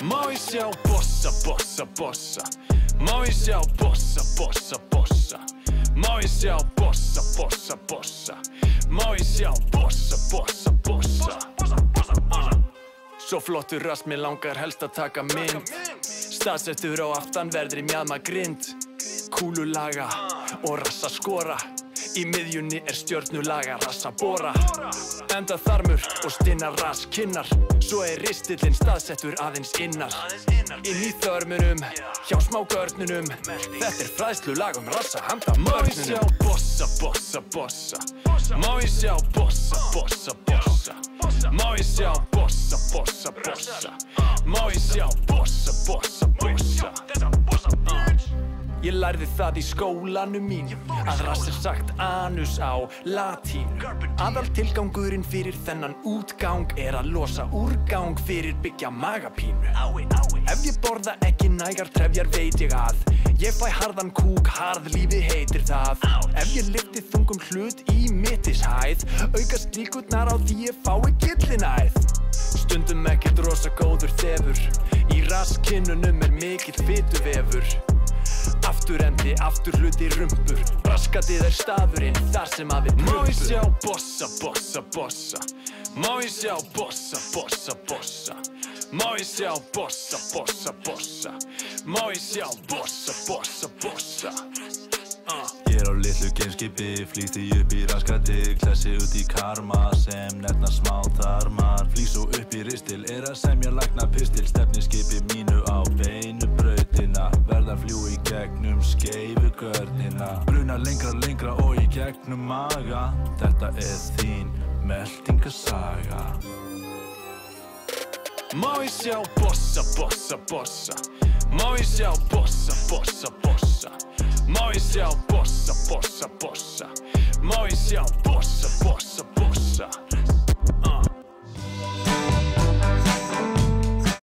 Má ég sjá bossa, bossa, bossa. Má ég sjá bossa, bossa, bossa. Má ég sjá bossa, bossa, bossa. Má ég sjá bossa, bossa, bossa. Svo flottur rass, mér langar helst að taka mynd. Staðsettur á aftanverðri mjaðma grind. Kúlulaga og rassa skora. Í miðjunni stjörnulaga rassa bora. Enda þarmur og stinnar rass kinnar. Svo ristillinn staðsettur aðeins innar. Inn í þörmunum, hjá smágörnunum. Þetta fræðslulag rassa handa mörnunum. Má ég sjá bossa, bossa, bossa. Má ég sjá bossa, bossa, bossa. Má ég sjá bossa, bossa, bossa. Má ég sjá bossa, bossa, bossa. Ég lærði það í skólanum mín að rass sagt anus á latínu. Aðaltilgangurinn fyrir þennan útgang að losa úrgang fyrir byggja magapínu. Ef ég borða ekki nægar trefjar veit ég að ég fæ harðan kúk, harðlífi heitir það. Ef ég lyfti þungum hlut í mittishæð aukast líkurnar á því ég fái gyllinæð. Stundum ekkert rosa góður þefur. Í rasskinnunum mikill fituvefur. Afturendi, afturhluti rumpur. Raskatið staðurinn þar sem að við prumpum. Má ég sjá bossa, bossa, bossa. Má ég sjá bossa, bossa, bossa. Má ég sjá bossa, bossa, bossa. Má ég sjá bossa, bossa, bossa. Ég á litlu geimskipi, flýsti upp í raskatið, klessi út í karma sem nefna smáþarmar. Flýs og upp í ristil að semja lækna pistil, stefni skipi mínu á beinu brautina, verða fljú í gegnum skeifu görnina. Bruna lengra, lengra og í gegnum maga, þetta þín meltingasaga. Má ég sjá bossa, bossa, bossa. Má ég sjá bossa, bossa, bossa. Má ég sjá bossa, bossa, bossa. Má ég sjá bossa, bossa, bossa.